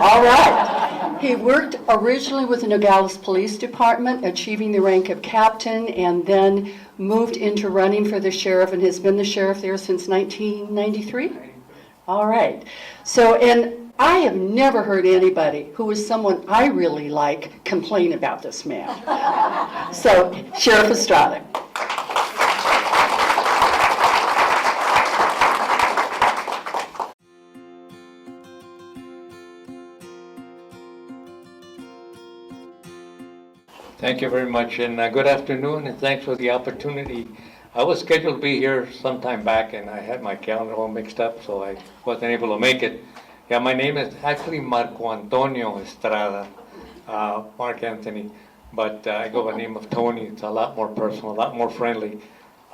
All right. He worked originally with the Nogales Police Department, achieving the rank of captain, and then moved into running for the sheriff, and has been the sheriff there since 1993? All right. So, and I have never heard anybody who is someone I really like complain about this man. So, Sheriff Estrada. Thank you very much, and good afternoon, and thanks for the opportunity. I was scheduled to be here sometime back, and I had my calendar all mixed up, so I wasn't able to make it. Yeah, my name is actually Marco Antonio Estrada, Mark Anthony, but I go by the name of Tony. It's a lot more personal, a lot more friendly.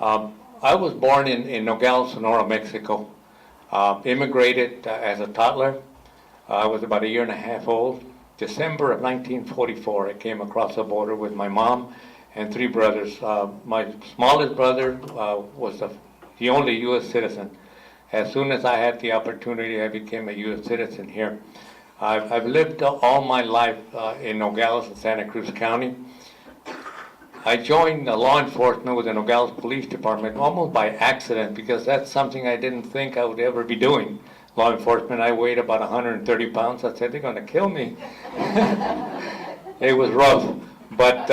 I was born in Nogales, Sonora, Mexico. Immigrated as a toddler. I was about 1.5 years old. December of 1944, I came across the border with my mom and 3 brothers. My smallest brother was the only U.S. citizen. As soon as I had the opportunity, I became a U.S. citizen here. I've lived all my life in Nogales and Santa Cruz County. I joined law enforcement with the Nogales Police Department almost by accident, because that's something I didn't think I would ever be doing. Law enforcement, I weighed about 130 pounds. I said, they're going to kill me. It was rough. But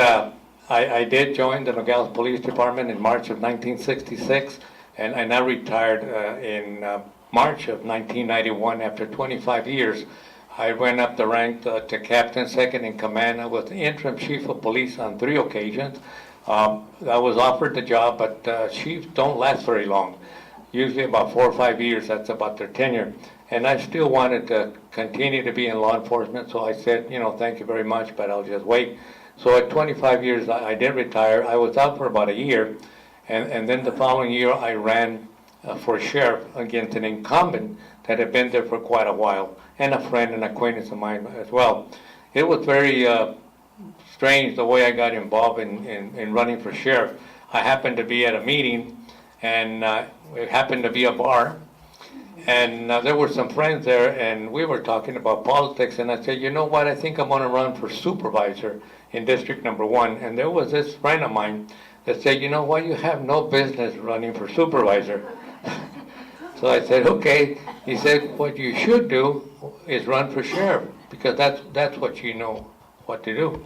I did join the Nogales Police Department in March of 1966, and I retired in March of 1991 after 25 years. I went up the rank to captain, second in command. I was the interim chief of police on 3 occasions. I was offered the job, but chiefs don't last very long. Usually about 4 or 5 years, that's about their tenure. And I still wanted to continue to be in law enforcement, so I said, thank you very much, but I'll just wait. So at 25 years, I did retire. I was out for about 1 year, and then the following year, I ran for sheriff against an incumbent that had been there for quite a while, and a friend and acquaintance of mine as well. It was very strange the way I got involved in running for sheriff. I happened to be at a meeting, and it happened to be a bar, and there were some friends there, and we were talking about politics, and I said, you know what, I think I'm going to run for supervisor in District Number 1, and there was this friend of mine that said, you know what, you have no business running for supervisor. So I said, okay. He said, what you should do is run for sheriff, because that's what you know what to do.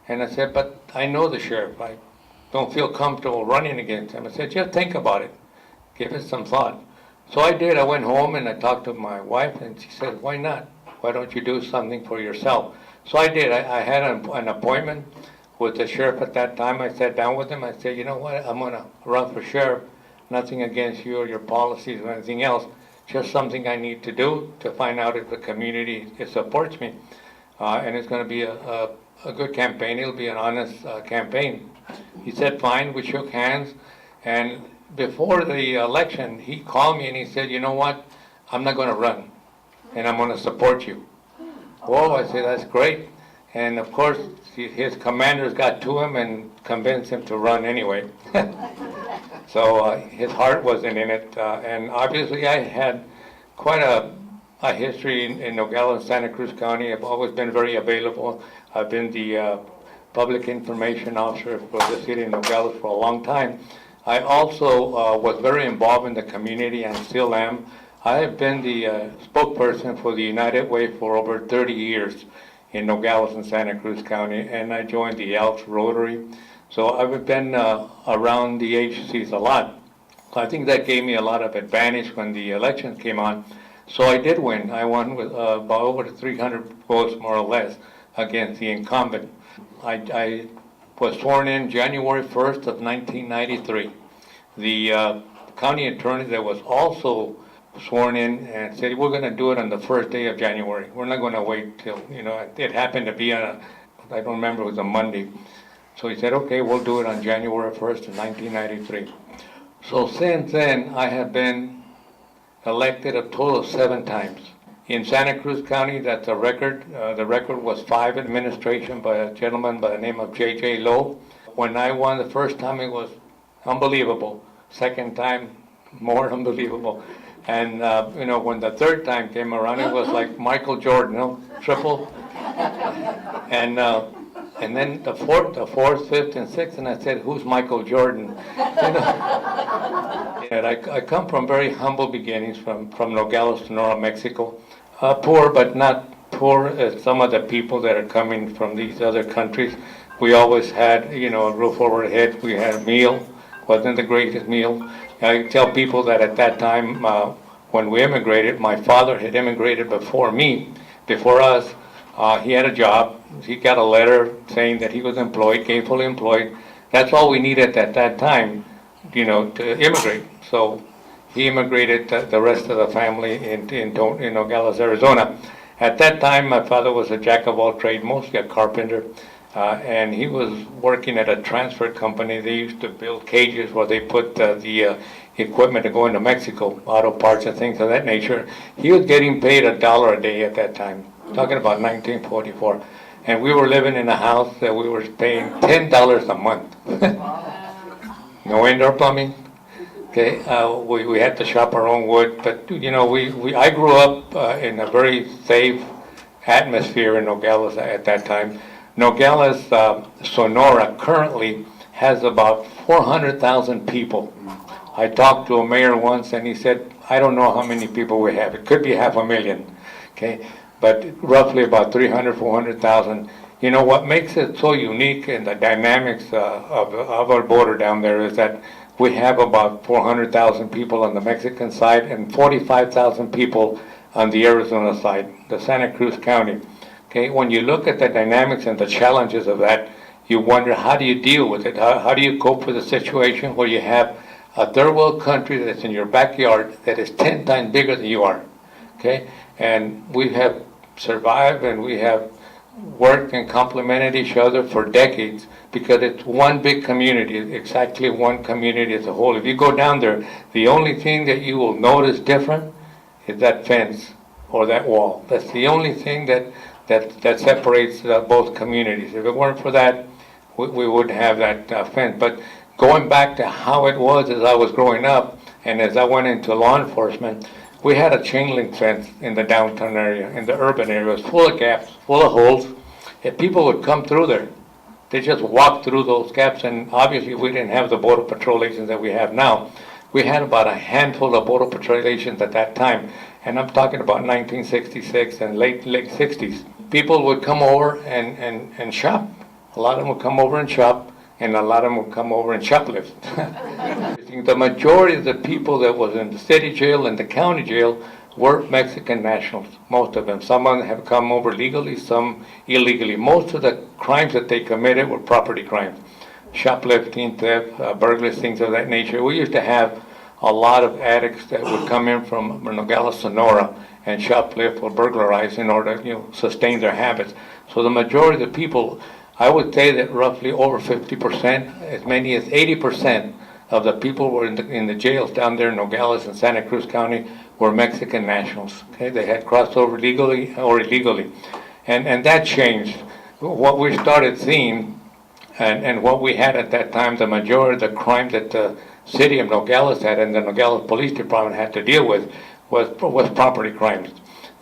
And I said, but I know the sheriff. I don't feel comfortable running against him. I said, just think about it. Give it some thought. So I did. I went home and I talked to my wife, and she said, why not? Why don't you do something for yourself? So I did. I had an appointment with the sheriff at that time. I sat down with him. I said, you know what? I'm going to run for sheriff. Nothing against you or your policies or anything else. Just something I need to do to find out if the community supports me. And it's going to be a good campaign. It'll be an honest campaign. He said, fine. We shook hands. And before the election, he called me and he said, you know what? I'm not going to run, and I'm going to support you. Whoa, I said, that's great. And of course, his commanders got to him and convinced him to run anyway. So his heart wasn't in it. And obviously, I had quite a history in Nogales and Santa Cruz County. I've always been very available. I've been the public information officer for the city of Nogales for a long time. I also was very involved in the community and still am. I have been the spokesperson for the United Way for over 30 years in Nogales and Santa Cruz County, and I joined the Elks Rotary. So I've been around the agencies a lot. I think that gave me a lot of advantage when the elections came on. So I did win. I won with about over 300 votes, more or less, against the incumbent. I was sworn in January 1st of 1993. The county attorney that was also sworn in and said, we're going to do it on the first day of January. We're not going to wait till, it happened to be on I don't remember, it was a Monday. So he said, okay, we'll do it on January 1st of 1993. So since then, I have been elected a total of 7 times. In Santa Cruz County, that's a record. The record was 5 administration by a gentleman by the name of J.J. Lowe. When I won the first time, it was unbelievable. Second time, more unbelievable. And, when the third time came around, it was like Michael Jordan, triple. And then the fourth, fifth, and sixth, and I said, "Who's Michael Jordan?" And I come from very humble beginnings from Nogales, Sonora, Mexico. Poor, but not poor as some of the people that are coming from these other countries. We always had, a roof over our head. We had a meal. Wasn't the greatest meal. I tell people that at that time, when we immigrated, my father had immigrated before me, before us. He had a job. He got a letter saying that he was employed, gainfully employed. That's all we needed at that time, to immigrate. So he immigrated the rest of the family in Nogales, Arizona. At that time, my father was a jack of all trades, mostly a carpenter, and he was working at a transfer company. They used to build cages where they put the equipment to go into Mexico, auto parts and things of that nature. He was getting paid $1 a day at that time, talking about 1944. And we were living in a house that we were paying $10 a month. No indoor plumbing. Okay, we had to shop our own wood, but I grew up in a very safe atmosphere in Nogales at that time. Nogales, Sonora currently has about 400,000 people. I talked to a mayor once and he said, "I don't know how many people we have. It could be 500,000, okay, but roughly about 300, 400,000. What makes it so unique in the dynamics of our border down there is that we have about 400,000 people on the Mexican side and 45,000 people on the Arizona side, the Santa Cruz County. Okay, when you look at the dynamics and the challenges of that, you wonder, how do you deal with it? How do you cope with a situation where you have a third world country that's in your backyard that is 10 times bigger than you are? Okay, and we have survived and we have worked and complemented each other for decades because it's one big community, exactly one community as a whole. If you go down there, the only thing that you will notice different is that fence or that wall. That's the only thing that separates both communities. If it weren't for that, we wouldn't have that fence. But going back to how it was as I was growing up and as I went into law enforcement, we had a chain link fence in the downtown area, in the urban areas, full of gaps, full of holes. If people would come through there, they just walked through those gaps, and obviously we didn't have the Border Patrol agents that we have now. We had about a handful of Border Patrol agents at that time, and I'm talking about 1966 and late 60s. People would come over and shop. A lot of them would come over and shop, and a lot of them would come over and shoplift. The majority of the people that was in the city jail and the county jail were Mexican nationals, most of them. Some of them have come over legally, some illegally. Most of the crimes that they committed were property crimes. Shoplifting, theft, burglaries, things of that nature. We used to have a lot of addicts that would come in from Nogales, Sonora, and shoplift or burglarize in order to sustain their habits. So the majority of the people, I would say that roughly over 50%, as many as 80% of the people were in the jails down there in Nogales and Santa Cruz County were Mexican nationals. Okay, they had crossed over legally or illegally, and that changed. What we started seeing, and what we had at that time, the majority of the crime that the city of Nogales had and the Nogales Police Department had to deal with was property crimes.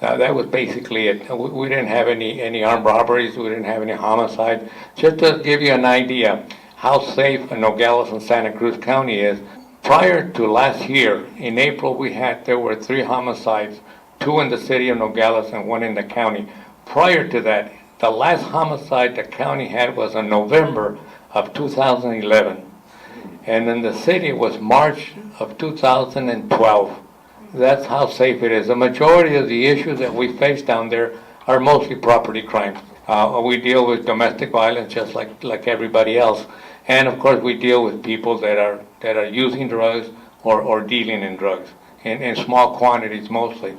That was basically it. We didn't have any armed robberies. We didn't have any homicide. Just to give you an idea how safe Nogales and Santa Cruz County is, prior to last year, in April, there were 3 homicides, 2 in the city of Nogales and 1 in the county. Prior to that, the last homicide the county had was in November of 2011. And in the city was March of 2012. That's how safe it is. The majority of the issues that we face down there are mostly property crimes. We deal with domestic violence just like everybody else. And of course we deal with people that are using drugs or dealing in drugs, in small quantities mostly.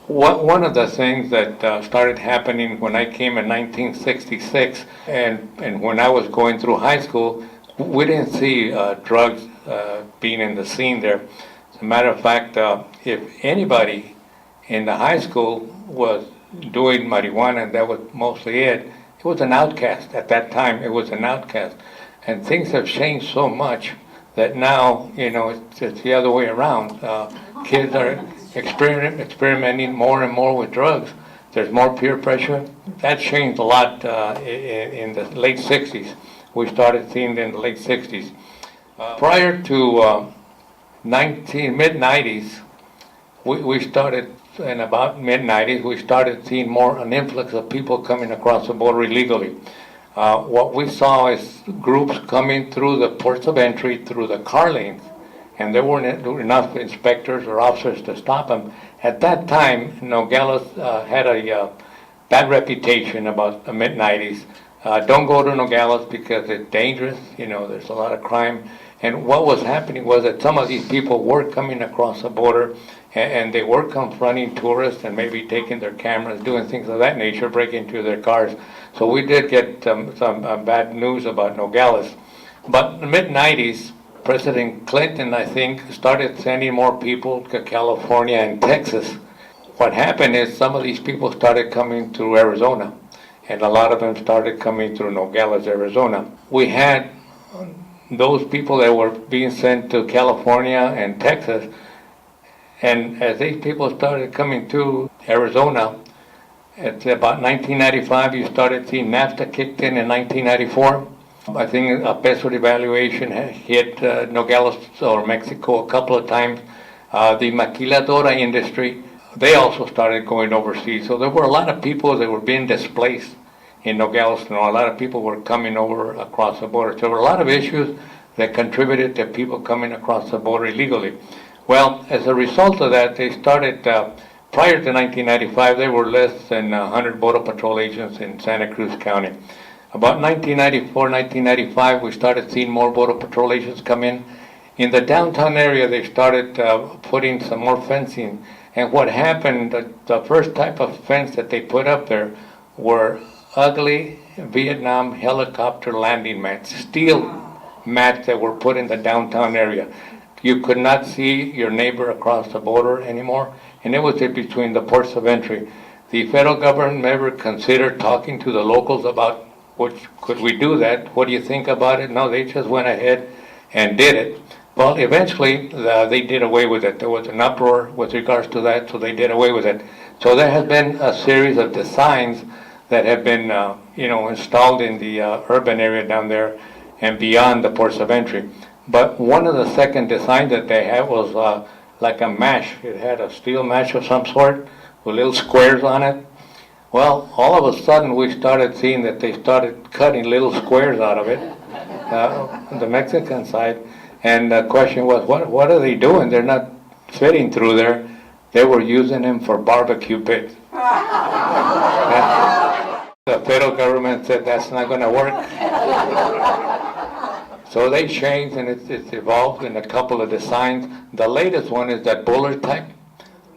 One of the things that started happening when I came in 1966 and when I was going through high school, we didn't see drugs being in the scene there. As a matter of fact, if anybody in the high school was doing marijuana, and that was mostly it was an outcast. At that time, it was an outcast. And things have changed so much that now, it's the other way around. Kids are experimenting more and more with drugs. There's more peer pressure. That changed a lot in the late 60s. We started seeing it in the late 60s. Prior to mid-90s, we started, in about mid-90s, we started seeing more an influx of people coming across the border illegally. What we saw is groups coming through the ports of entry, through the car lanes, and there weren't enough inspectors or officers to stop them. At that time, Nogales had a bad reputation about the mid-90s. Don't go to Nogales because it's dangerous, there's a lot of crime. And what was happening was that some of these people were coming across the border and they were confronting tourists and maybe taking their cameras, doing things of that nature, breaking into their cars. So we did get some bad news about Nogales. But in the mid-90s, President Clinton, I think, started sending more people to California and Texas. What happened is some of these people started coming through Arizona, and a lot of them started coming through Nogales, Arizona. We had those people that were being sent to California and Texas, and as these people started coming to Arizona, at about 1995, you started seeing NAFTA kicked in 1994. I think a peso devaluation hit Nogales or Mexico a couple of times. The maquiladora industry, they also started going overseas. So there were a lot of people that were being displaced in Nogales. A lot of people were coming over across the border. So there were a lot of issues that contributed to people coming across the border illegally. Well, as a result of that, they started, prior to 1995, there were less than 100 Border Patrol agents in Santa Cruz County. About 1994, 1995, we started seeing more Border Patrol agents come in. In the downtown area, they started putting some more fencing. And what happened, the first type of fence that they put up there were ugly Vietnam helicopter landing mats, steel mats that were put in the downtown area. You could not see your neighbor across the border anymore, and it was in between the ports of entry. The federal government never considered talking to the locals about could we do that? What do you think about it? No, they just went ahead and did it. Well, eventually, they did away with it. There was an uproar with regards to that, so they did away with it. So there has been a series of designs that have been, installed in the urban area down there and beyond the ports of entry. But one of the second designs that they had was like a mesh. It had a steel mesh of some sort with little squares on it. Well, all of a sudden we started seeing that they started cutting little squares out of it, on the Mexican side. And the question was, what are they doing? They're not fitting through there. They were using them for barbecue pits. The federal government said that's not going to work. So they changed, and it's evolved in a couple of designs. The latest one is that bullard type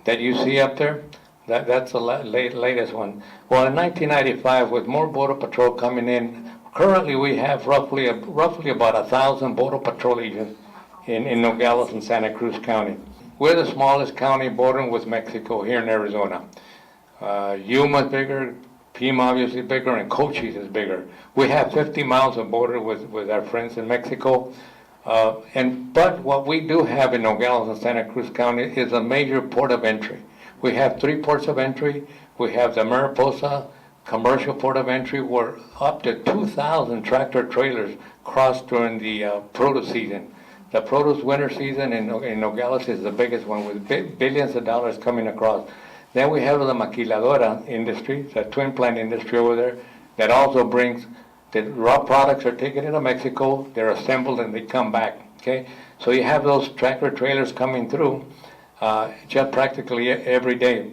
that you see up there. That's the latest one. Well, in 1995, with more Border Patrol coming in, currently we have roughly about 1,000 Border Patrol agents in Nogales and Santa Cruz County. We're the smallest county bordering with Mexico here in Arizona. Yuma is bigger, Pima obviously bigger, and Cochise is bigger. We have 50 miles of border with our friends in Mexico. But what we do have in Nogales and Santa Cruz County is a major port of entry. We have 3 ports of entry. We have the Mariposa commercial port of entry where up to 2,000 tractor trailers cross during the produce season. The produce winter season in Nogales is the biggest one with billions of dollars coming across. Then we have the maquiladora industry, the twin plant industry over there, that also brings the raw products are taken into Mexico, they're assembled, and they come back. Okay, so you have those tractor trailers coming through just practically every day.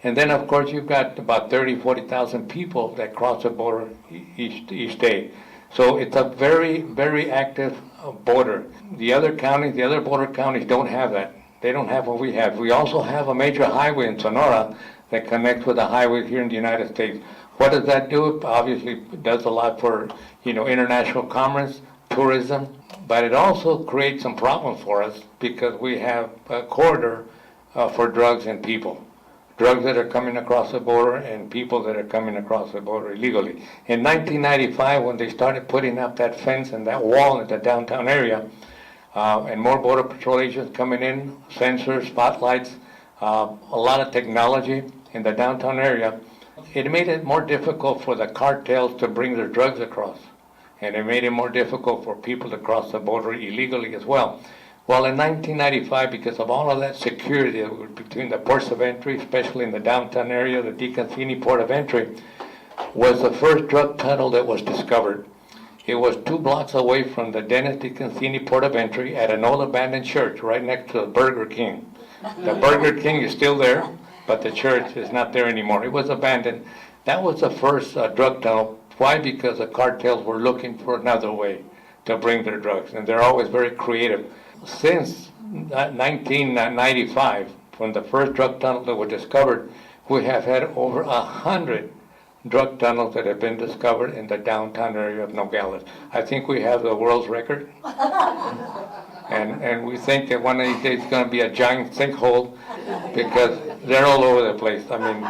And then, of course, you've got about 40,000 people that cross the border each day. So it's a very, very active border. The other border counties don't have that. They don't have what we have. We also have a major highway in Sonora that connects with the highway here in the United States. What does that do? Obviously, it does a lot for, international commerce, tourism, but it also creates some problems for us because we have a corridor for drugs and people. Drugs that are coming across the border and people that are coming across the border illegally. In 1995, when they started putting up that fence and that wall in the downtown area, and more Border Patrol agents coming in, sensors, spotlights, a lot of technology in the downtown area. It made it more difficult for the cartels to bring their drugs across, and it made it more difficult for people to cross the border illegally as well. Well, in 1995, because of all of that security between the ports of entry, especially in the downtown area, the DeCancini port of entry was the first drug tunnel that was discovered. It was 2 blocks away from the Dennis DeCancini port of entry at an old abandoned church right next to the Burger King. The Burger King is still there, but the church is not there anymore. It was abandoned. That was the first drug tunnel. Why? Because the cartels were looking for another way to bring their drugs, and they're always very creative. Since 1995, when the first drug tunnel that was discovered, we have had over 100 drug tunnels that have been discovered in the downtown area of Nogales. I think we have the world's record. And we think that one of these days it's going to be a giant sinkhole because they're all over the place. I mean,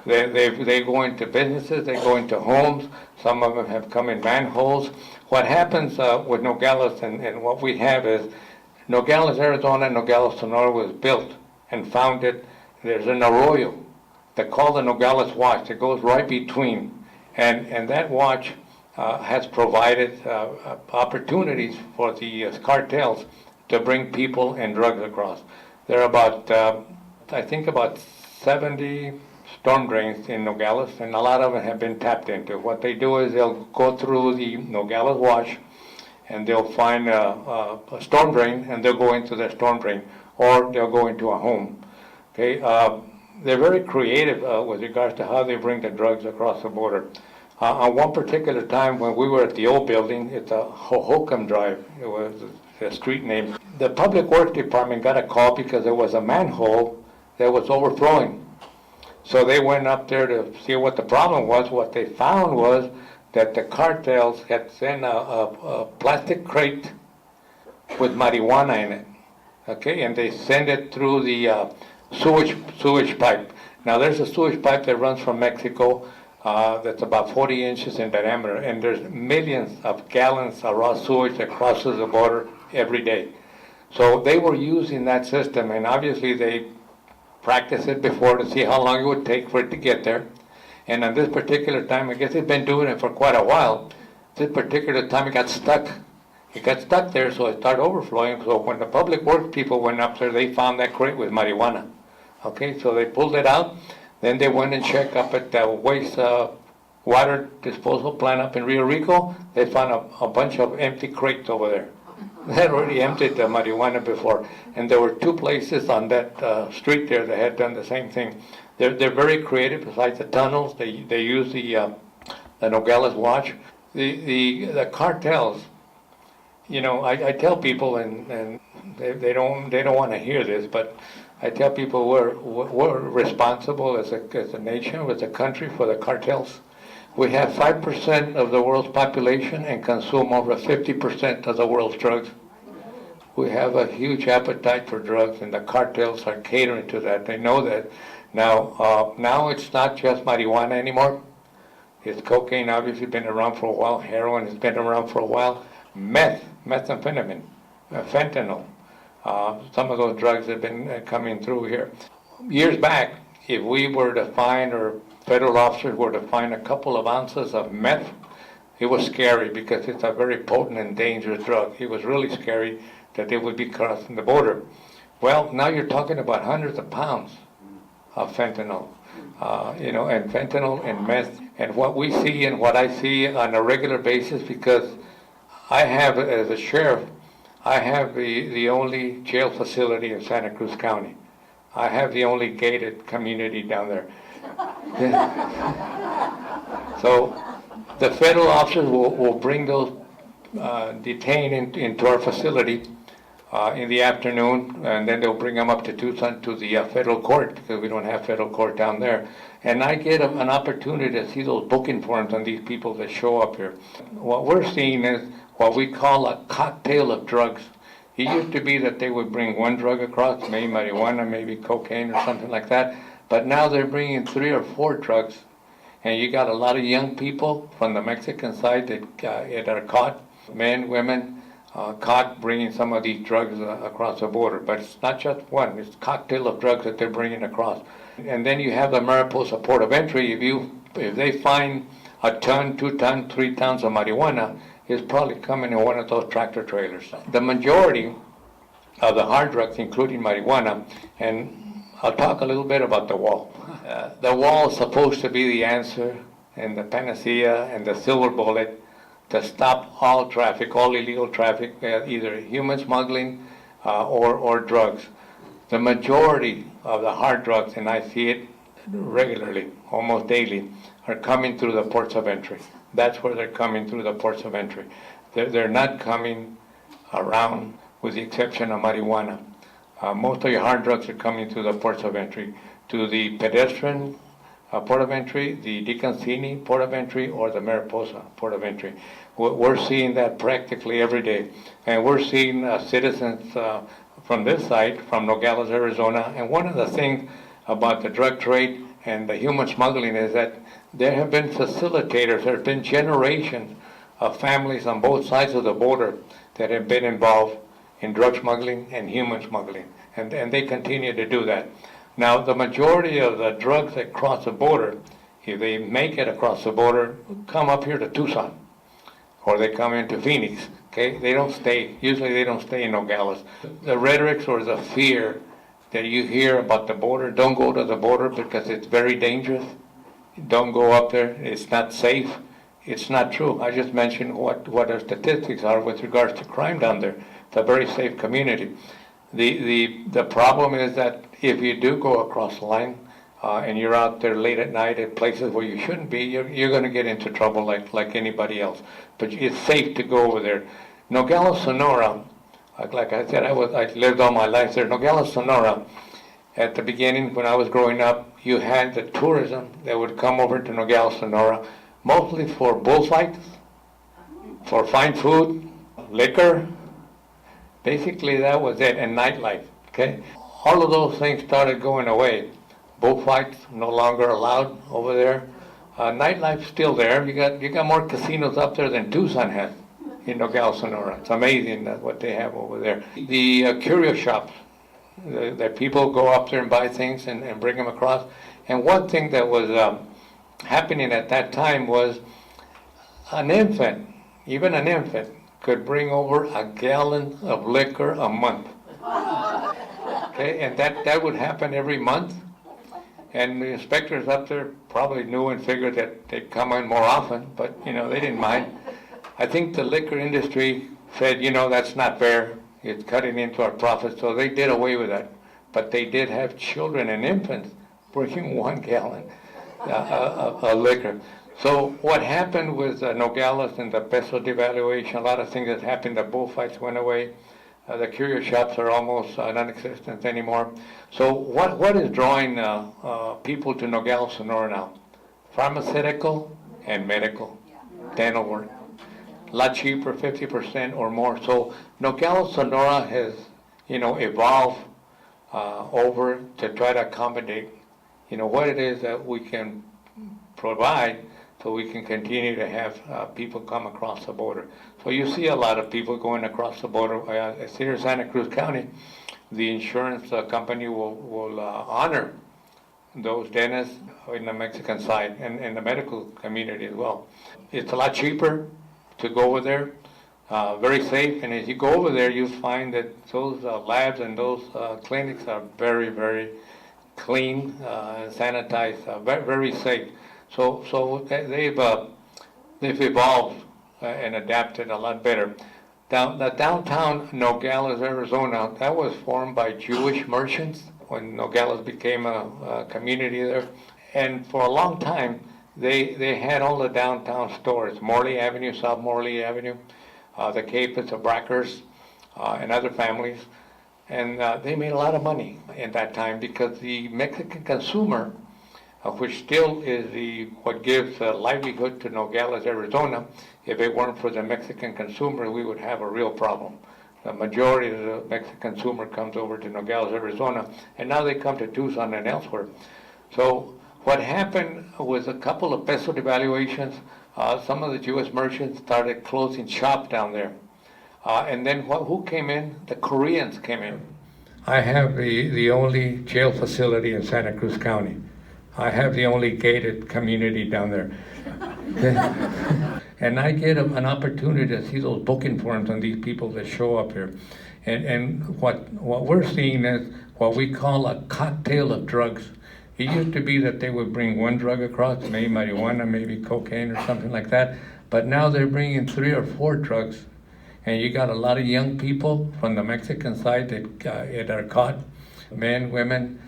they go into businesses, they go into homes. Some of them have come in manholes. What happens with Nogales and what we have is Nogales, Arizona, Nogales, Sonora was built and founded. There's an arroyo. They call the Nogales Watch. It goes right between. And that watch has provided opportunities for the cartels to bring people and drugs across. There are about, I think about 70 storm drains in Nogales, and a lot of them have been tapped into. What they do is they'll go through the Nogales Watch, and they'll find a storm drain, and they'll go into the storm drain, or they'll go into a home. Okay, they're very creative with regards to how they bring the drugs across the border. On one particular time when we were at the old building, it's a Hohokam Drive, it was the street name. The Public Works Department got a call because there was a manhole that was overflowing. So they went up there to see what the problem was. What they found was that the cartels had sent a plastic crate with marijuana in it, okay, and they sent it through the sewage pipe. Now there's a sewage pipe that runs from Mexico that's about 40 inches in diameter, and there's millions of gallons of raw sewage that crosses the border every day. So they were using that system, and obviously they practiced it before to see how long it would take for it to get there. And on this particular time, I guess they've been doing it for quite a while. This particular time it got stuck. It got stuck there, so it started overflowing. So when the Public Works people went up there, they found that crate with marijuana. Okay, so they pulled it out. Then they went and checked up at the waste water disposal plant up in Rio Rico. They found a bunch of empty crates over there. They had already emptied the marijuana before. And there were 2 places on that street there that had done the same thing. They're very creative. Besides the tunnels, they use the Nogales Watch. The cartels, you know, I tell people, and they don't want to hear this, but I tell people we're responsible as a nation, as a country, for the cartels. We have 5% of the world's population and consume over 50% of the world's drugs. We have a huge appetite for drugs, and the cartels are catering to that. They know that. Now it's not just marijuana anymore. It's cocaine, obviously, been around for a while. Heroin has been around for a while. Methamphetamine, fentanyl. Some of those drugs have been coming through here. Years back, if we were to find, or federal officers were to find a couple of ounces of meth, it was scary because it's a very potent and dangerous drug. It was really scary that they would be crossing the border. Well, now you're talking about hundreds of pounds of fentanyl, and fentanyl and meth. And what we see and what I see on a regular basis, because I have, as a sheriff, I have the only jail facility in Santa Cruz County. I have the only gated community down there. So the federal officers will bring those detained into our facility in the afternoon, and then they'll bring them up to Tucson to the federal court, because we don't have federal court down there. And I get an opportunity to see those booking forms on these people that show up here. What we're seeing is what we call a cocktail of drugs. It used to be that they would bring one drug across, maybe marijuana, maybe cocaine or something like that, but now they're bringing 3 or 4 drugs. And you got a lot of young people from the Mexican side that are caught, men, women, caught bringing some of these drugs across the border. But it's not just one; it's a cocktail of drugs that they're bringing across. And then you have the Mariposa port of entry. If they find a ton, 2 tons, 3 tons of marijuana, it's probably coming in one of those tractor trailers. The majority of the hard drugs, including marijuana, and I'll talk a little bit about the wall. The wall is supposed to be the answer and the panacea and the silver bullet to stop all traffic, all illegal traffic, either human smuggling or drugs. The majority of the hard drugs, and I see it regularly, almost daily, are coming through the ports of entry. That's where they're coming, through the ports of entry. They're not coming around, with the exception of marijuana. Most of your hard drugs are coming through the ports of entry, to the pedestrian port of entry, the DeConcini port of entry, or the Mariposa port of entry. We're seeing that practically every day. And we're seeing citizens from this side, from Nogales, Arizona. And one of the things about the drug trade and the human smuggling is that there have been facilitators, there have been generations of families on both sides of the border that have been involved in drug smuggling and human smuggling. And they continue to do that. Now, the majority of the drugs that cross the border, if they make it across the border, come up here to Tucson, or they come into Phoenix, okay? They don't stay, usually they don't stay in Nogales. The rhetoric or the fear that you hear about the border, don't go to the border because it's very dangerous, don't go up there, it's not safe. It's not true. I just mentioned what our statistics are with regards to crime down there. It's a very safe community. The problem is that if you do go across the line and you're out there late at night at places where you shouldn't be, you're going to get into trouble like anybody else. But it's safe to go over there. Nogales, Sonora, like I said, I lived all my life there. Nogales, Sonora, at the beginning when I was growing up, you had the tourism that would come over to Nogales, Sonora, mostly for bullfights, for fine food, liquor. Basically, that was it, and nightlife, okay? All of those things started going away. Bullfights no longer allowed over there. Nightlife's still there. You got more casinos up there than Tucson has in Nogales, Sonora. It's amazing what they have over there. The curio shops, that people go up there and buy things and bring them across. And one thing that was happening at that time was an infant, even an infant, could bring over a gallon of liquor a month. Okay, and that would happen every month. And the inspectors up there probably knew and figured that they'd come in more often, but they didn't mind. I think the liquor industry said, that's not fair. It's cutting into our profits, so they did away with that. But they did have children and infants bringing 1 gallon of liquor. So what happened with Nogales and the peso devaluation, a lot of things that happened, the bullfights went away, the curio shops are almost non-existent anymore. So what is drawing people to Nogales, Sonora now? Pharmaceutical and medical, dental work. A lot cheaper, 50% or more. So Nogales, Sonora has, evolved over to try to accommodate, what it is that we can provide so we can continue to have people come across the border. So you see a lot of people going across the border. Here in Santa Cruz County, the insurance company will honor those dentists in the Mexican side and the medical community as well. It's a lot cheaper to go over there, very safe, and as you go over there, you find that those labs and those clinics are very, very clean, sanitized, very, very safe. So they've evolved and adapted a lot better. The downtown Nogales, Arizona, that was formed by Jewish merchants when Nogales became a community there. And for a long time, they had all the downtown stores, Morley Avenue, South Morley Avenue, the Capets, the Brackers, and other families. And they made a lot of money in that time because the Mexican consumer, which still is what gives livelihood to Nogales, Arizona. If it weren't for the Mexican consumer, we would have a real problem. The majority of the Mexican consumer comes over to Nogales, Arizona, and now they come to Tucson and elsewhere. So what happened was a couple of peso devaluations. Some of the Jewish merchants started closing shop down there. And then who came in? The Koreans came in. I have the only jail facility in Santa Cruz County. I have the only gated community down there. And I get an opportunity to see those booking forms on these people that show up here. And what we're seeing is what we call a cocktail of drugs. It used to be that they would bring one drug across, maybe marijuana, maybe cocaine or something like that. But now they're bringing 3 or 4 drugs. And you got a lot of young people from the Mexican side that are caught, men, women,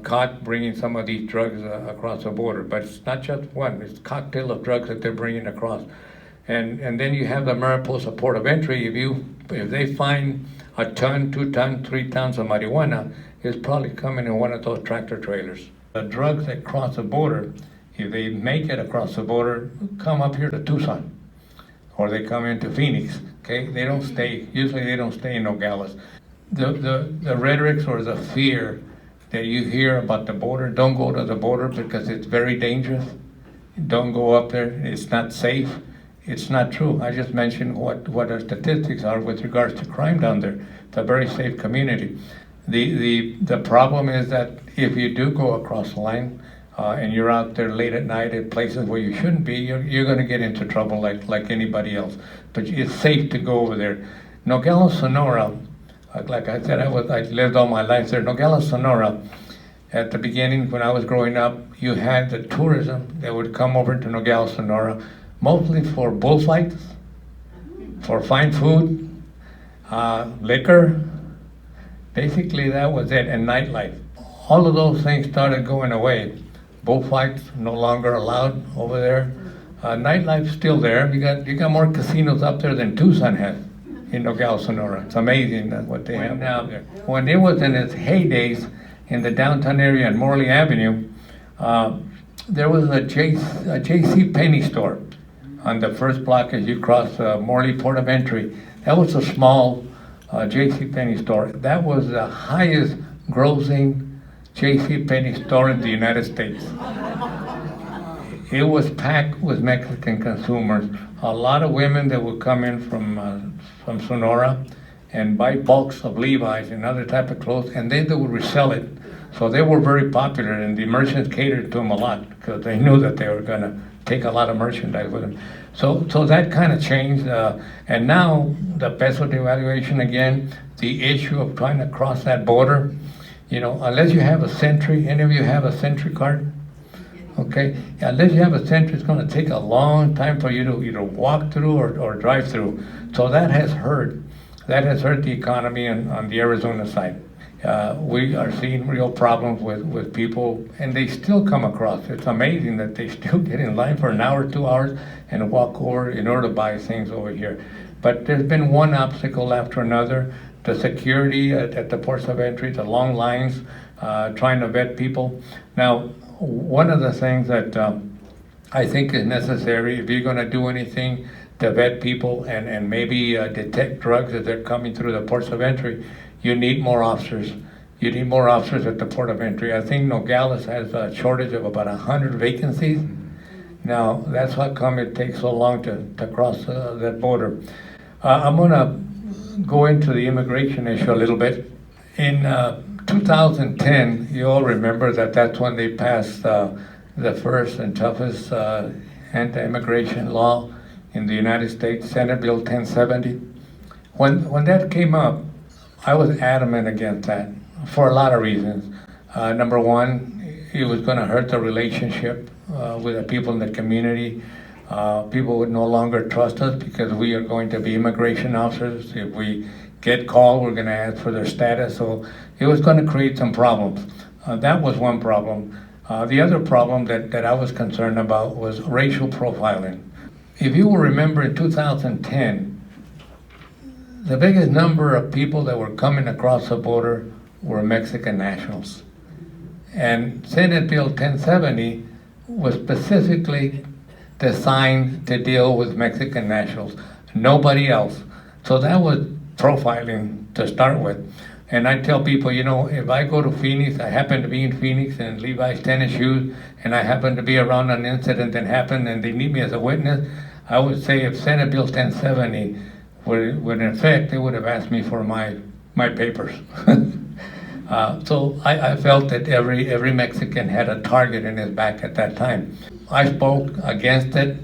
caught bringing some of these drugs across the border. But it's not just one, it's a cocktail of drugs that they're bringing across. And then you have the Mariposa Port of Entry. If they find a ton, 2 ton, 3 tons of marijuana, it's probably coming in one of those tractor trailers. The drugs that cross the border, if they make it across the border, come up here to Tucson, or they come into Phoenix. Okay, usually they don't stay in Nogales. The rhetorics or the fear that you hear about the border, don't go to the border because it's very dangerous. Don't go up there, it's not safe. It's not true. I just mentioned what our statistics are with regards to crime down there. It's a very safe community. The problem is that if you do go across the line and you're out there late at night at places where you shouldn't be, you're going to get into trouble like anybody else. But it's safe to go over there. Nogales, Sonora, like I said, I lived all my life there. Nogales, Sonora, at the beginning when I was growing up, you had the tourism that would come over to Nogales, Sonora, mostly for bullfights, for fine food, liquor. Basically, that was it, and nightlife. All of those things started going away. Bullfights no longer allowed over there. Nightlife's still there. You got more casinos up there than Tucson has in Nogales, Sonora. It's amazing what they have now there. When it was in its heydays in the downtown area on Morley Avenue, there was a J.C. Penney store on the first block as you cross Morley Port of Entry. That was a small J.C. Penney store. That was the highest grossing J.C. Penney store in the United States. It was packed with Mexican consumers. A lot of women that would come in from Sonora and buy bulks of Levi's and other type of clothes, and then they would resell it. So they were very popular, and the merchants catered to them a lot because they knew that they were going to take a lot of merchandise with them. So that kind of changed, and now the peso devaluation again, the issue of trying to cross that border, unless you have a Sentry, any of you have a Sentry card? Okay, unless you have a Sentry, it's going to take a long time for you to either walk through or drive through. So that has hurt the economy on the Arizona side. We are seeing real problems with people, and they still come across. It's amazing that they still get in line for an hour, 2 hours, and walk over in order to buy things over here. But there's been one obstacle after another. The security at the ports of entry, the long lines, trying to vet people. Now, one of the things that I think is necessary, if you're going to do anything to vet people and maybe detect drugs as they're coming through the ports of entry, you need more officers. You need more officers at the port of entry. I think Nogales has a shortage of about 100 vacancies. Now, that's how come it takes so long to cross that border. I'm going to go into the immigration issue a little bit. In 2010, you all remember that's when they passed the first and toughest anti-immigration law in the United States, Senate Bill 1070. When that came up, I was adamant against that for a lot of reasons. Number one, it was going to hurt the relationship with the people in the community. People would no longer trust us because we are going to be immigration officers. If we get called, we're going to ask for their status. So it was going to create some problems. That was one problem. The other problem that I was concerned about was racial profiling. If you will remember in 2010, the biggest number of people that were coming across the border were Mexican nationals. And Senate Bill 1070 was specifically designed to deal with Mexican nationals, nobody else. So that was profiling to start with. And I tell people, if I go to Phoenix, I happen to be in Phoenix in Levi's tennis shoes, and I happen to be around an incident that happened and they need me as a witness, I would say if Senate Bill 1070 would in effect, they would have asked me for my papers. So I felt that every Mexican had a target in his back at that time. I spoke against it,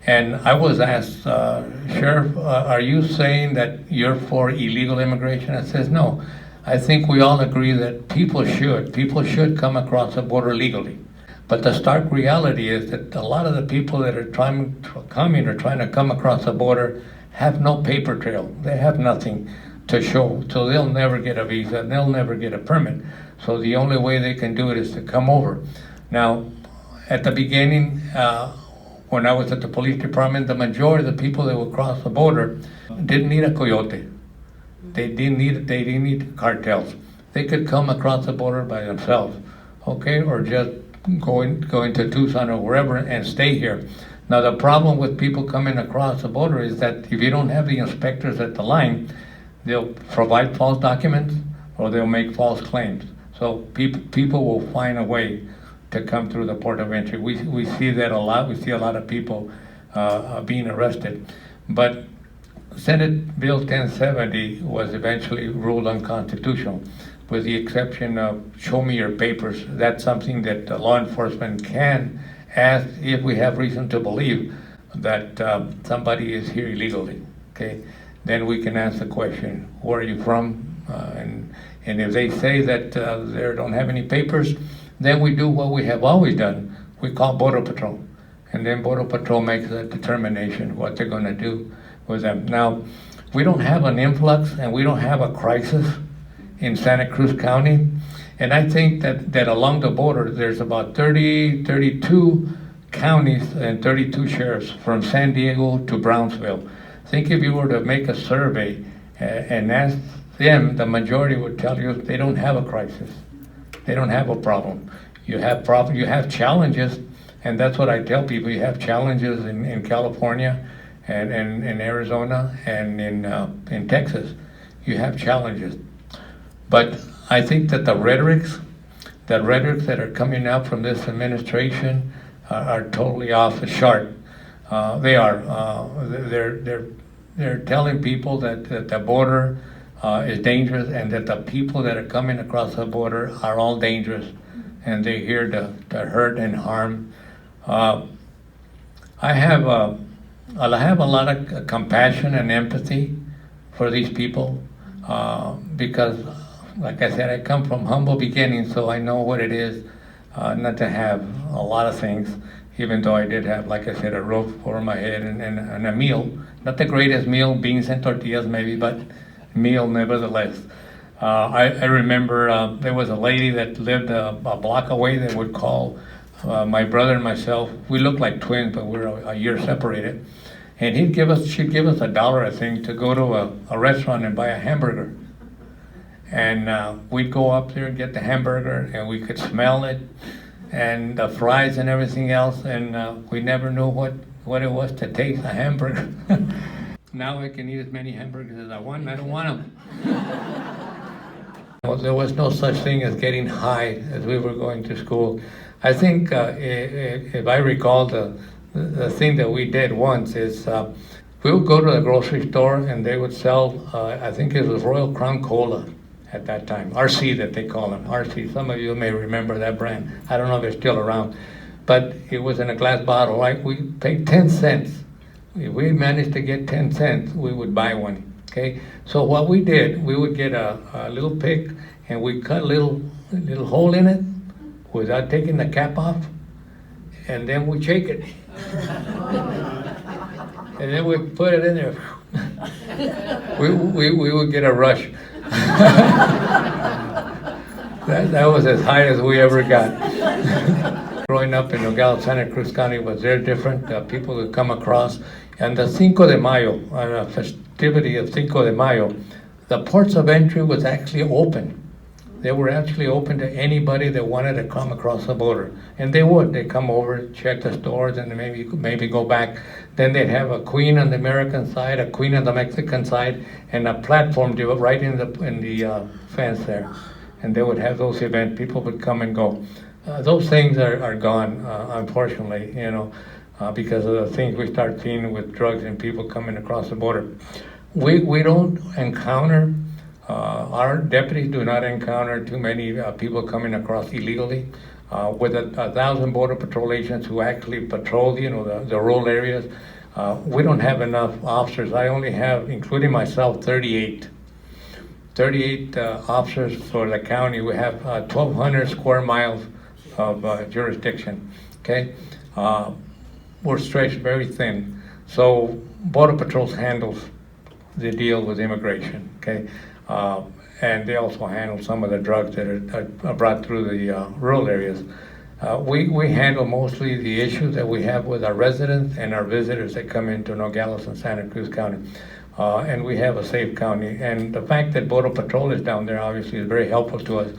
and I was asked, Sheriff, are you saying that you're for illegal immigration? I says, no. I think we all agree that people should come across the border legally. But the stark reality is that a lot of the people that are trying to come across the border have no paper trail. They have nothing to show, so they'll never get a visa, and they'll never get a permit. So the only way they can do it is to come over. Now, at the beginning, when I was at the police department, the majority of the people that would cross the border didn't need a coyote. They didn't need cartels. They could come across the border by themselves, okay, or just go into Tucson or wherever and stay here. Now, the problem with people coming across the border is that if you don't have the inspectors at the line, they'll provide false documents or they'll make false claims. So people will find a way to come through the port of entry. We see that a lot. We see a lot of people being arrested. But Senate Bill 1070 was eventually ruled unconstitutional, with the exception of show me your papers. That's something that law enforcement can ask if we have reason to believe that somebody is here illegally, okay? Then we can ask the question, where are you from? And if they say that they don't have any papers, then we do what we have always done. We call Border Patrol. And then Border Patrol makes a determination what they're gonna do with them. Now, we don't have an influx and we don't have a crisis in Santa Cruz County. And I think that along the border, there's about 32 counties and 32 sheriffs from San Diego to Brownsville. I think if you were to make a survey and ask them, the majority would tell you they don't have a crisis. They don't have a problem. You have challenges, and that's what I tell people. You have challenges in California and in Arizona and in Texas. You have challenges. But I think that the rhetorics that are coming out from this administration are totally off the chart. They are. They're telling people that the border is dangerous and that the people that are coming across the border are all dangerous and they're here to hurt and harm. I have a lot of compassion and empathy for these people because, like I said, I come from humble beginnings, so I know what it is not to have a lot of things, even though I did have, like I said, a roof over my head and a meal. Not the greatest meal, beans and tortillas maybe, but meal nevertheless. I remember there was a lady that lived a block away that would call my brother and myself. We looked like twins, but we're a year separated. And she'd give us $1, I think, to go to a restaurant and buy a hamburger. And we'd go up there and get the hamburger, and we could smell it, and the fries and everything else, and we never knew what it was to taste a hamburger. Now I can eat as many hamburgers as I want, and I don't want them. There was no such thing as getting high as we were going to school. I think, if I recall, the thing that we did once is we would go to the grocery store and they would sell, I think it was Royal Crown Cola at that time, RC that they call them, RC. Some of you may remember that brand. I don't know if they're still around, but it was in a glass bottle, right? We paid 10 cents. If we managed to get 10 cents, we would buy one, okay? So what we did, we would get a little pick and we cut a little hole in it without taking the cap off, and then we shake it. And then we put it in there. We would get a rush. That was as high as we ever got. Growing up in Nogales, Santa Cruz County was very different. People would come across, and the Cinco de Mayo, the festivity of Cinco de Mayo, the ports of entry was actually open. They were actually open to anybody that wanted to come across the border, and they would. They'd come over, check the stores, and maybe go back. Then they'd have a queen on the American side, a queen on the Mexican side, and a platform right in the fence there. And they would have those events. People would come and go. Those things are gone, unfortunately, because of the things we start seeing with drugs and people coming across the border. We don't encounter, our deputies do not encounter too many people coming across illegally. With 1,000 Border Patrol agents who actually patrol, the rural areas, we don't have enough officers. I only have, including myself, 38 officers for the county. We have 1,200 square miles of jurisdiction, okay? We're stretched very thin. So Border Patrol handles the deal with immigration, okay? And they also handle some of the drugs that are brought through the rural areas. We handle mostly the issues that we have with our residents and our visitors that come into Nogales and Santa Cruz County. And we have a safe county. And the fact that Border Patrol is down there obviously is very helpful to us.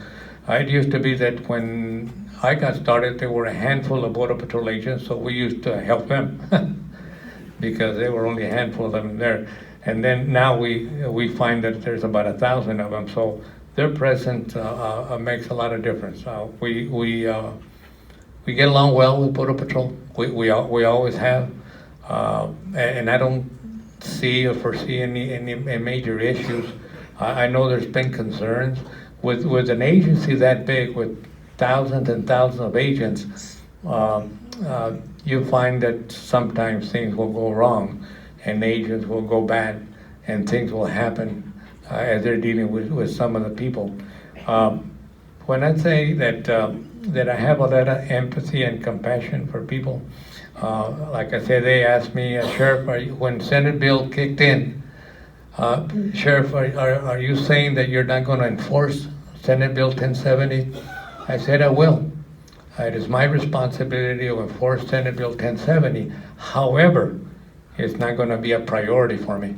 It used to be that when I got started, there were a handful of Border Patrol agents, so we used to help them because there were only a handful of them there. And then now we find that there's about 1,000 of them, so their presence makes a lot of difference. We get along well with Border Patrol. We always have, and I don't see or foresee any major issues. I know there's been concerns with an agency that big with thousands and thousands of agents. You find that sometimes things will go wrong and agents will go bad and things will happen as they're dealing with some of the people. When I say that I have a lot of empathy and compassion for people, like I said, they asked me, Sheriff, when Senate bill kicked in, Sheriff, are you saying that you're not going to enforce Senate Bill 1070? I said I will. It is my responsibility to enforce Senate Bill 1070. However, it's not going to be a priority for me.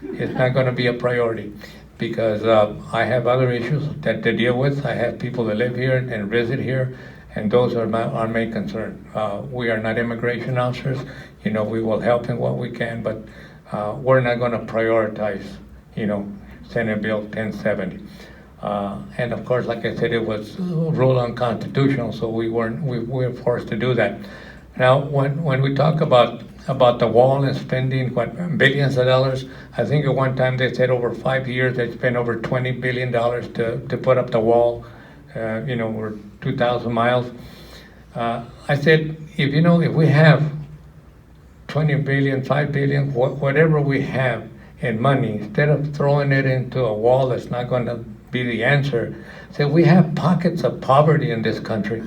It's not going to be a priority because I have other issues to deal with. I have people that live here and visit here, and those are our main concern. We are not immigration officers. We will help in what we can, but we're not going to prioritize, Senate Bill 1070. And of course, like I said, it was ruled unconstitutional, so we were forced to do that. Now, when we talk about the wall and spending billions of dollars, I think at one time they said over 5 years they spent over $20 billion to put up the wall. We're 2,000 miles. I said, if we have 20 billion, 5 billion, whatever we have in money, instead of throwing it into a wall that's not going to be the answer, say we have pockets of poverty in this country.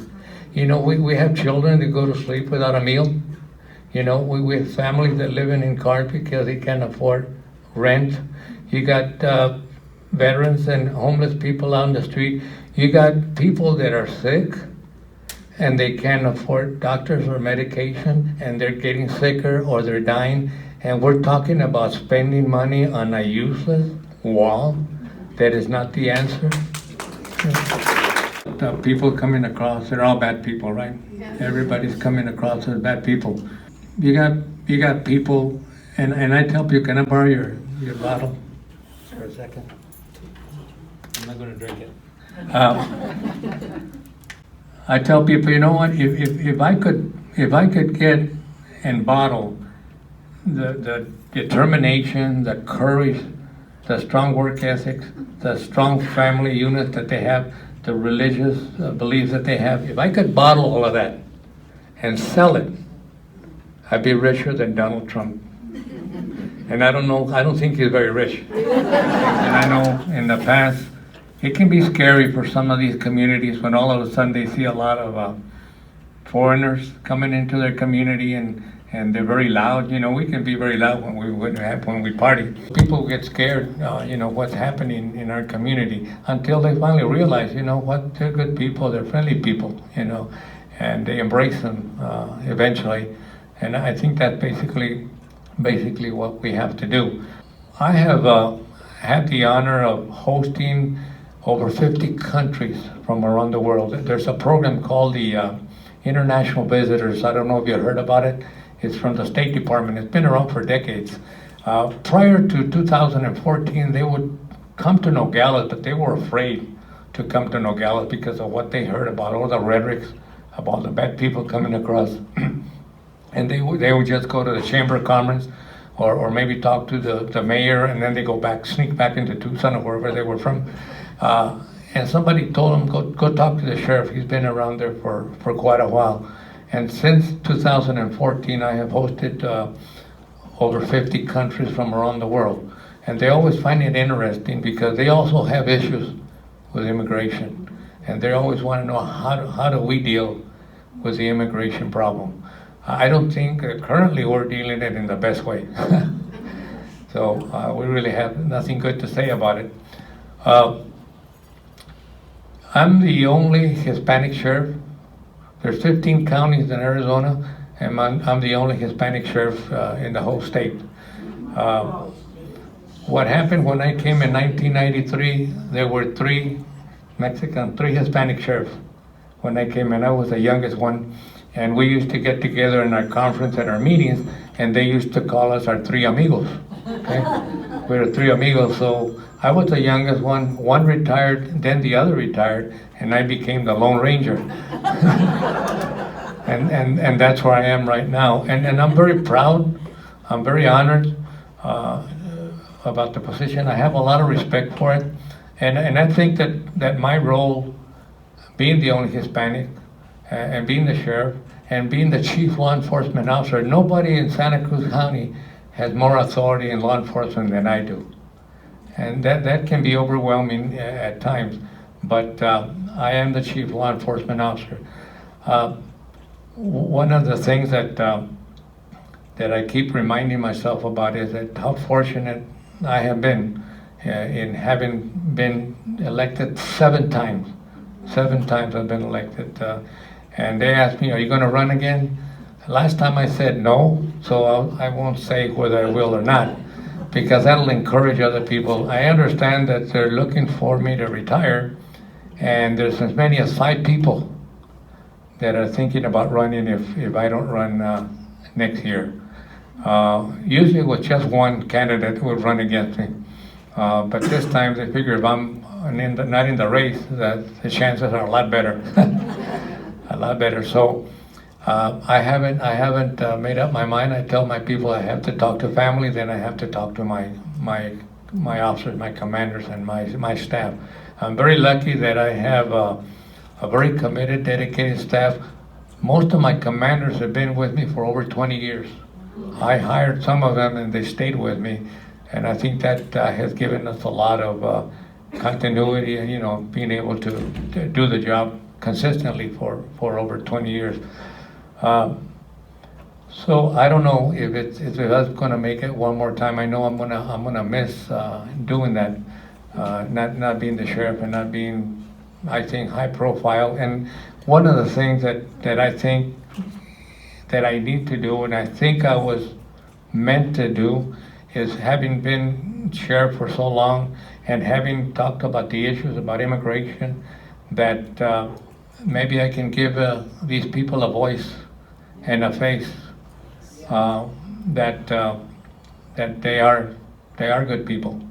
We have children that go to sleep without a meal. We have families that live in cars because they can't afford rent. You got veterans and homeless people out on the street. You got people that are sick and they can't afford doctors or medication and they're getting sicker or they're dying. And we're talking about spending money on a useless wall that is not the answer. The people coming across, they're all bad people, right? Yeah. Everybody's coming across as bad people. You got people, and I tell people, can I borrow your bottle for a second? I'm not going to drink it. I tell people, you know what? If I could get and bottle the determination, the courage, the strong work ethics, the strong family unit that they have, the religious beliefs that they have, if I could bottle all of that and sell it, I'd be richer than Donald Trump. And I don't think he's very rich. And I know in the past, it can be scary for some of these communities when all of a sudden they see a lot of foreigners coming into their community and they're very loud. We can be very loud when we party. People get scared, what's happening in our community until they finally realize, what, they're good people, they're friendly people, and they embrace them eventually. And I think that's basically what we have to do. I have had the honor of hosting over 50 countries from around the world. There's a program called the International Visitors. I don't know if you heard about it. It's from the State Department. It's been around for decades. Prior to 2014, they would come to Nogales, but they were afraid to come to Nogales because of what they heard about all the rhetorics, about the bad people coming across. And they would just go to the Chamber Conference or maybe talk to the mayor, and then they go back, sneak back into Tucson or wherever they were from. And somebody told them, go talk to the sheriff. He's been around there for quite a while. And since 2014, I have hosted over 50 countries from around the world. And they always find it interesting because they also have issues with immigration. And they always want to know how do we deal with the immigration problem. I don't think currently we're dealing it in the best way. So we really have nothing good to say about it. I'm the only Hispanic sheriff. There's 15 counties in Arizona, and I'm the only Hispanic sheriff in the whole state. What happened when I came in 1993, there were three Hispanic sheriffs. When I came in, I was the youngest one, and we used to get together in our conference at our meetings, and they used to call us our three amigos. Okay? We were three amigos, so I was the youngest one. One retired, then the other retired, and I became the Lone Ranger. and that's where I am right now. And I'm very proud, I'm very honored about the position. I have a lot of respect for it. And I think that my role, being the only Hispanic, and being the sheriff, and being the chief law enforcement officer, nobody in Santa Cruz County has more authority in law enforcement than I do. And that can be overwhelming at times, but I am the chief law enforcement officer. One of the things that I keep reminding myself about is that how fortunate I have been in having been elected 7 times. 7 times I've been elected. And they asked me, are you going to run again? Last time I said no, so I won't say whether I will or not, because that'll encourage other people. I understand that they're looking for me to retire, and there's as many as 5 people that are thinking about running if I don't run next year. Usually with just one candidate who would run against me. But this time they figure if I'm not in the race, that the chances are a lot better. A lot better. So I haven't made up my mind. I tell my people I have to talk to family, then I have to talk to my officers, my commanders, and my staff. I'm very lucky that I have a very committed, dedicated staff. Most of my commanders have been with me for over 20 years. I hired some of them and they stayed with me, and I think that has given us a lot of continuity and being able to do the job consistently for over 20 years. So I don't know if it's going to make it one more time. I know I'm gonna miss doing that, not being the sheriff and not being, I think, high profile. And one of the things that I think that I need to do, and I think I was meant to do, is having been sheriff for so long and having talked about the issues about immigration, that maybe I can give these people a voice and a face, that they are good people.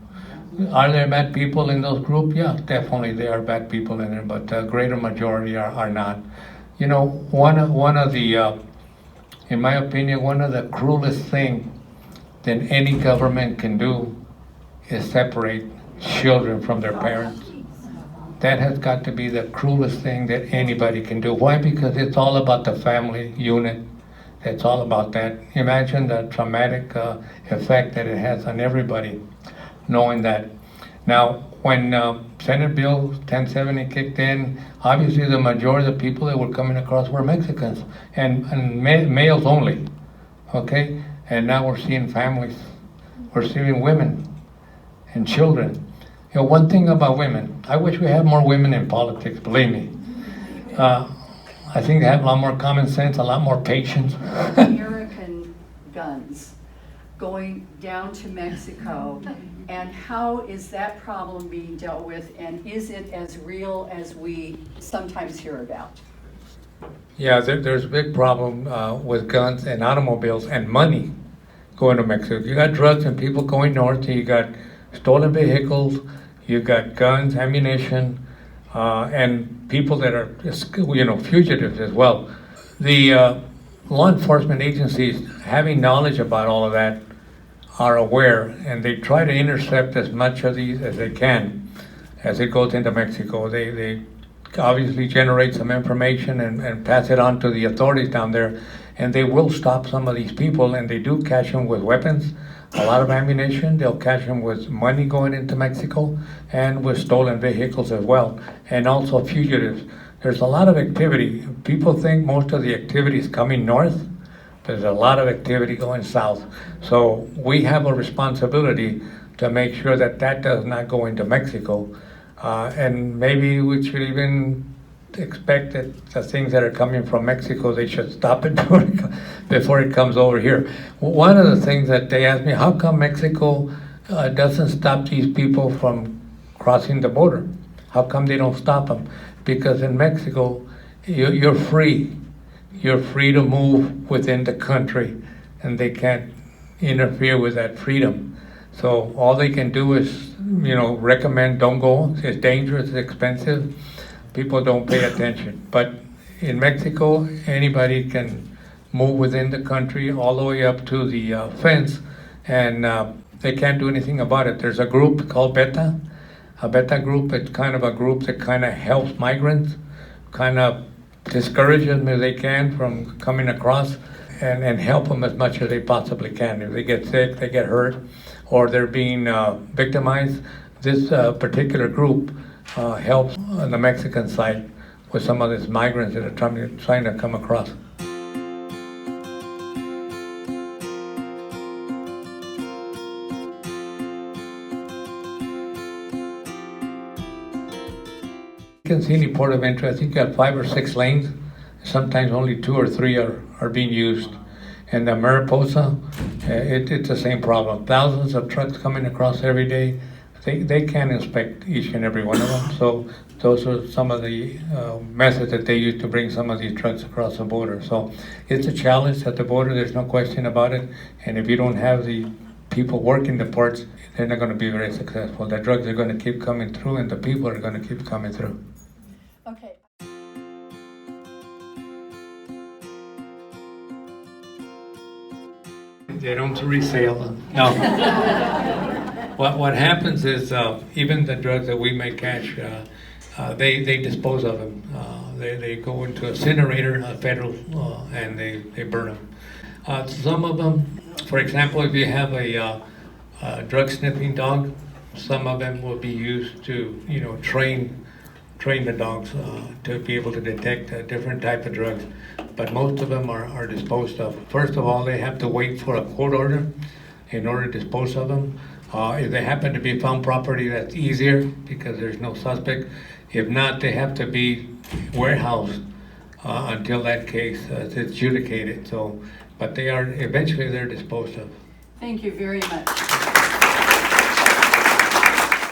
Are there bad people in those groups? Yeah, definitely there are bad people in there, but the greater majority are not. One of the, in my opinion, one of the cruelest things that any government can do is separate children from their parents. That has got to be the cruelest thing that anybody can do. Why? Because it's all about the family unit. It's all about that. Imagine the traumatic effect that it has on everybody, knowing that. Now, when Senate Bill 1070 kicked in, obviously the majority of the people that were coming across were Mexicans, and males only, okay? And now we're seeing families, we're seeing women and children. One thing about women, I wish we had more women in politics, believe me. I think they have a lot more common sense, a lot more patience. American guns going down to Mexico, and how is that problem being dealt with, and is it as real as we sometimes hear about? Yeah, there's a big problem with guns and automobiles and money going to Mexico. You got drugs and people going north, you got stolen vehicles, you got guns, ammunition, and people that are fugitives as well. The law enforcement agencies, having knowledge about all of that, are aware, and they try to intercept as much of these as they can as it goes into Mexico. They obviously generate some information and pass it on to the authorities down there, and they will stop some of these people, and they do catch them with weapons, a lot of ammunition. They'll catch them with money going into Mexico, and with stolen vehicles as well, and also fugitives. There's a lot of activity. People think most of the activity is coming north. There's a lot of activity going south. So we have a responsibility to make sure that that does not go into Mexico. And maybe we should even expect that the things that are coming from Mexico, they should stop it before it comes over here. One of the things that they asked me, how come Mexico doesn't stop these people from crossing the border? How come they don't stop them? Because in Mexico, you're free. You're free to move within the country, and they can't interfere with that freedom. So all they can do is, recommend don't go. It's dangerous, it's expensive. People don't pay attention. But in Mexico, anybody can move within the country all the way up to the fence, and they can't do anything about it. There's a group called Beta. A Beta group, it's kind of a group that kind of helps migrants, kind of discourage them if they can from coming across, and help them as much as they possibly can. If they get sick, they get hurt, or they're being victimized, this particular group helps on the Mexican side with some of these migrants that are trying to come across. You can see any port of entry. I think you have 5 or 6 lanes. Sometimes only 2 or 3 are being used. And the Mariposa, it's the same problem. Thousands of trucks coming across every day. They can't inspect each and every one of them. So those are some of the methods that they use to bring some of these trucks across the border. So it's a challenge at the border. There's no question about it. And if you don't have the people working the ports, they're not going to be very successful. The drugs are going to keep coming through, and the people are going to keep coming through. Okay. They don't resale them. No. What happens is even the drugs that we may catch, they dispose of them. They go into a incinerator, federal, and they burn them. Some of them, for example, if you have a drug sniffing dog, some of them will be used to train the dogs to be able to detect different type of drugs, but most of them are disposed of. First of all, they have to wait for a court order in order to dispose of them. If they happen to be found property, that's easier because there's no suspect. If not, they have to be warehoused until that case is adjudicated. But eventually they're disposed of. Thank you very much.